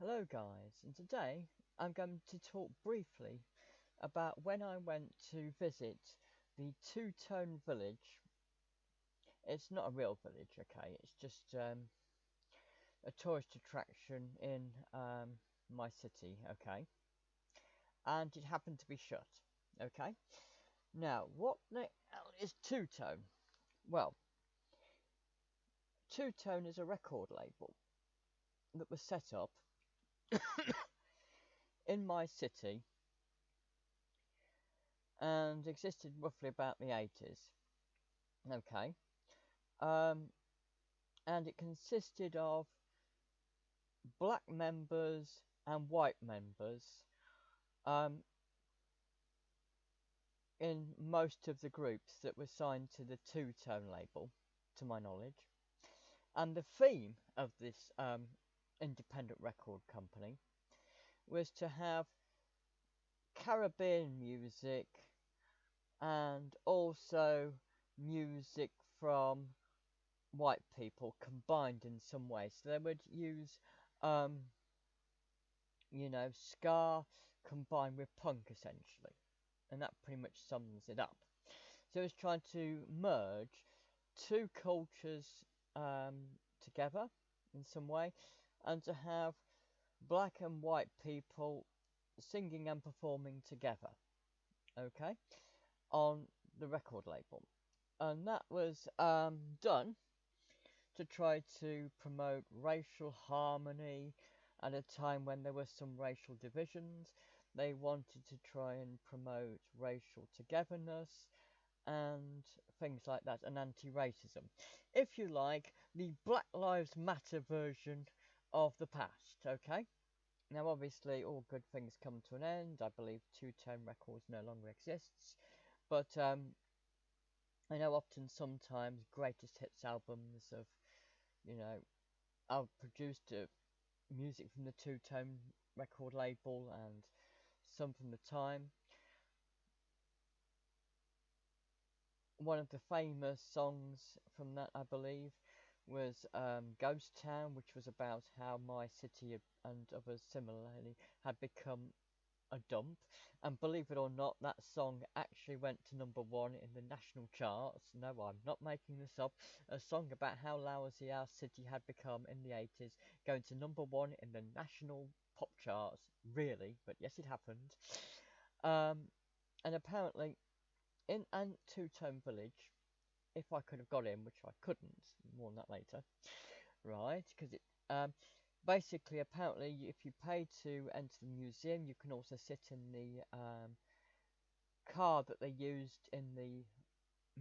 Hello guys, and today I'm going to talk briefly about when I went to visit the two-tone village. It's not a real village, okay, it's just a tourist attraction in my city, okay, and it happened to be shut, okay. Now, what the hell is two-tone? Well, two-tone is a record label that was set up in my city and existed roughly about the 80s. Okay. Um, and it consisted of black members and white members um, in most of the groups that were signed to the two-tone label, to my knowledge. And the theme of this independent record company was to have Caribbean music and also music from white people combined in some way. So they would use, ska combined with punk essentially. And that pretty much sums it up. So it's trying to merge two cultures together in some way and to have black and white people singing and performing together, okay, on the record label. And that was done to try to promote racial harmony at a time when there were some racial divisions. They wanted to try and promote racial togetherness and things like that, and anti-racism. If you like, the Black Lives Matter version of the past, okay? Now, obviously, all good things come to an end. I believe two-tone records no longer exists, but I know often sometimes greatest hits albums of, are produced music from the two-tone record label and some from the time. One of the famous songs from that, I believe, was Ghost Town, which was about how my city and others similarly had become a dump. And believe it or not, that song actually went to #1 in the national charts. No, I'm not making this up. A song about how lousy our city had become in the 80s, going to #1 in the national pop charts. Really, but yes, it happened. And apparently, in a two-tone village, if I could have got in, which I couldn't, more on that later, right? Because basically, apparently, if you pay to enter the museum, you can also sit in the car that they used in the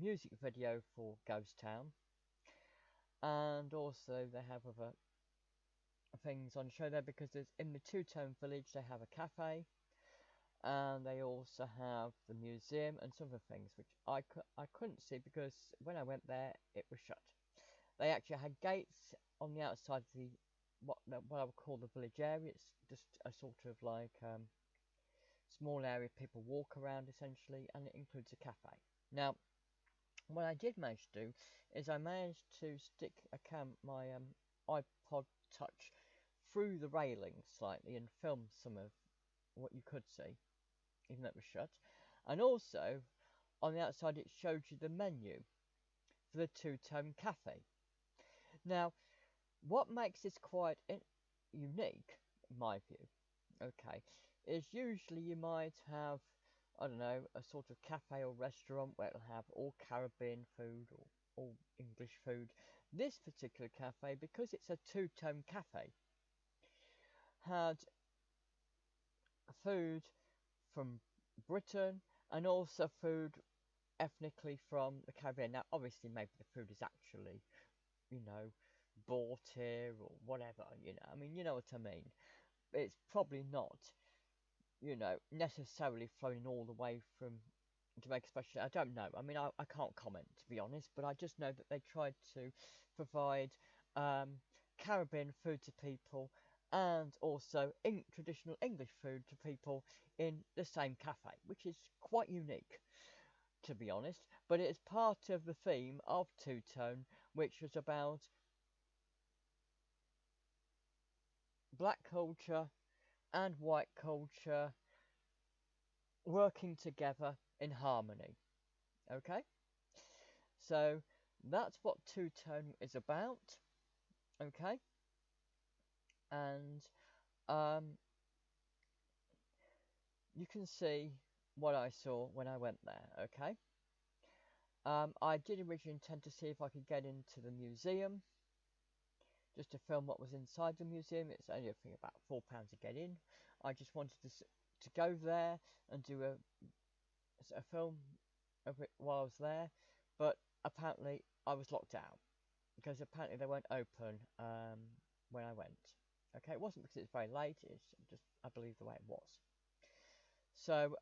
music video for Ghost Town, and also they have other things on show there because there's in the two-tone village they have a cafe, and they also have the museum and some other things which I couldn't see because when I went there it was shut. They actually had gates on the outside of the what I would call the village area. It's just a sort of like small area people walk around essentially, and it includes a cafe. Now, what I did manage to do is I managed to stick my iPod Touch through the railing slightly and film some of what you could see, even though it was shut. And also, on the outside, it showed you the menu for the two-tone cafe. Now, what makes this quite unique, in my view, okay, is usually you might have, I don't know, a sort of cafe or restaurant where it'll have all Caribbean food or all English food. This particular cafe, because it's a two-tone cafe, had food from Britain and also food ethnically from the Caribbean. Now, obviously, maybe the food is actually, bought here or whatever, I mean, you know what I mean. It's probably not, necessarily flown in all the way from Jamaica, especially. I don't know. I mean, I can't comment, to be honest, but I just know that they tried to provide Caribbean food to people and also traditional English food to people in the same cafe, which is quite unique, to be honest. But it is part of the theme of Two Tone, which was about black culture and white culture working together in harmony. Okay, so that's what two-tone is about. Okay, and you can see what I saw when I went there. Okay, I did originally intend to see if I could get into the museum just to film what was inside the museum. It's only I think about £4 to get in. I just wanted to go there and do a film of it while I was there, but apparently I was locked out because apparently they weren't open when I went. Okay, it wasn't because it's very late, it's just I believe the way it was. So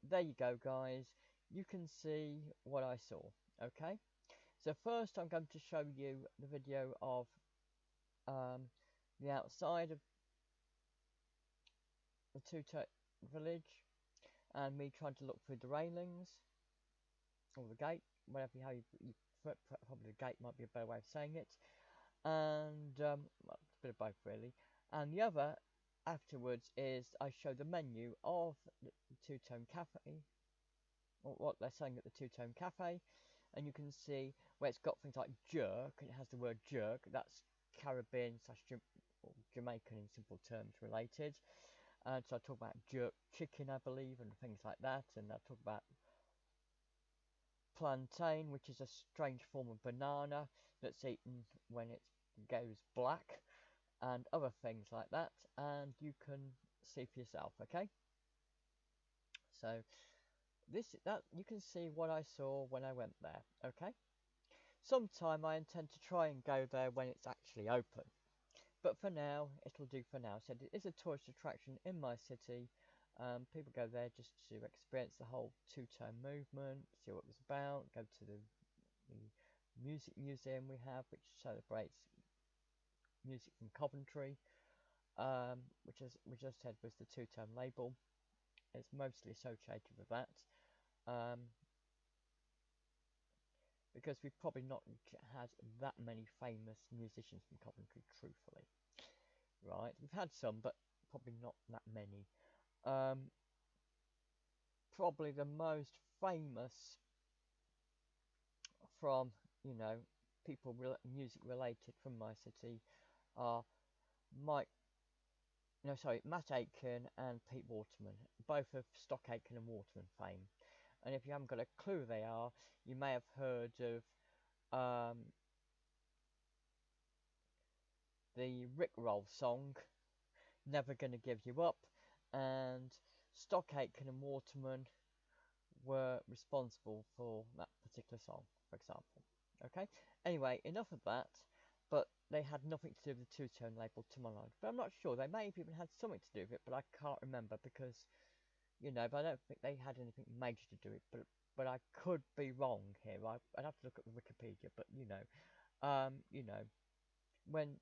there you go, guys. You can see what I saw. Okay, so first I'm going to show you the video of the outside of the two-tone village and me trying to look through the railings or the gate, whatever how you probably the gate might be a better way of saying it, and well, it's a bit of both really. And the other afterwards is I show the menu of the two-tone cafe, or what they're saying at the two-tone cafe, and you can see where it's got things like jerk, and it has the word jerk. That's Caribbean or Jamaican in simple terms related. And so I talk about jerk chicken, I believe, and things like that. And I talk about plantain, which is a strange form of banana that's eaten when it goes black, and other things like that. And you can see for yourself, okay? So that you can see what I saw when I went there, okay? Sometime I intend to try and go there when it's actually open. But for now, it'll do for now. So it is a tourist attraction in my city. People go there just to experience the whole two-tone movement, see what it was about, go to the music museum we have, which celebrates music from Coventry, which I said was the two-tone label. It's mostly associated with that. Because we've probably not had that many famous musicians from Coventry, truthfully. Right, we've had some, but probably not that many. Probably the most famous from, people music related from my city are Matt Aitken and Pete Waterman, both of Stock Aitken and Waterman fame. And if you haven't got a clue who they are, you may have heard of the Rickroll song, Never Gonna Give You Up, and Stock Aitken and Waterman were responsible for that particular song, for example. Okay, anyway, enough of that, but they had nothing to do with the two-tone label to my knowledge. But I'm not sure, they may have even had something to do with it, but I can't remember because, but I don't think they had anything major to do with it, but I could be wrong here. I'd have to look at the Wikipedia, but when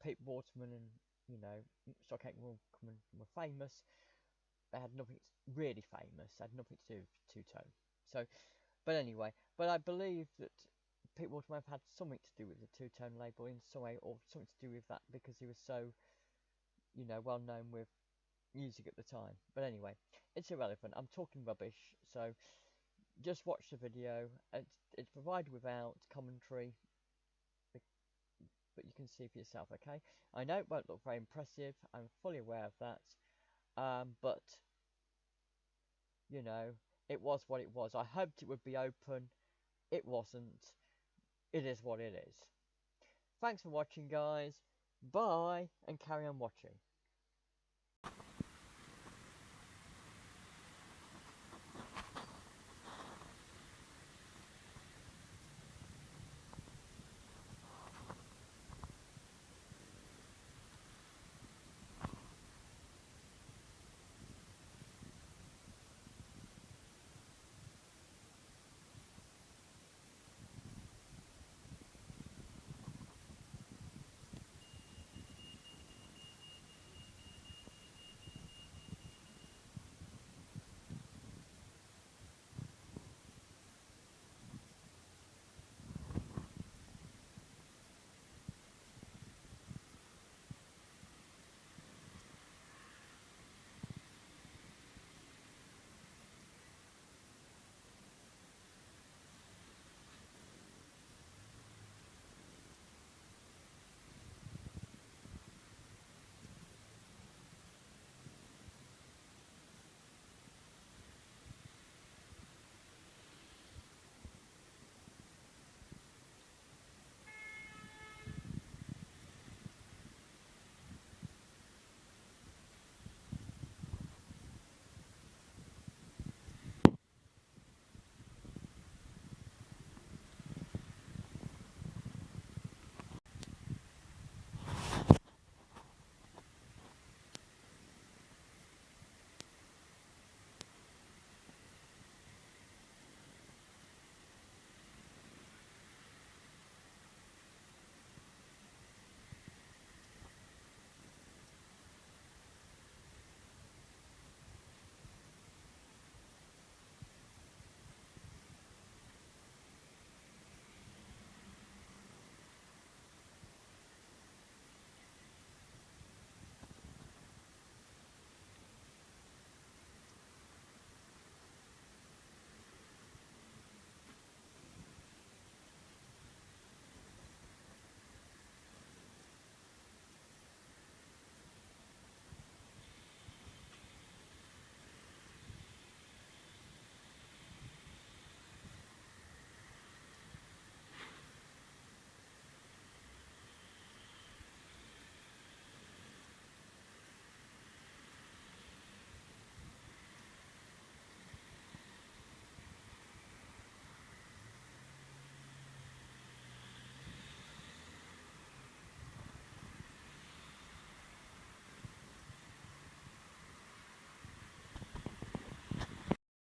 Pete Waterman and Stock Aitken were famous, they had nothing really famous. They had nothing to do with two-tone. So, but anyway, but I believe that Pete Waterman had something to do with the two-tone label in some way, or something to do with that because he was so, well known with music at the time. But anyway, it's irrelevant. I'm talking rubbish. So just watch the video. It's provided without commentary, but you can see for yourself, okay? I know it won't look very impressive. I'm fully aware of that. But it was what it was. I hoped it would be open. It wasn't. It is what it is. Thanks for watching, guys. Bye, and carry on watching.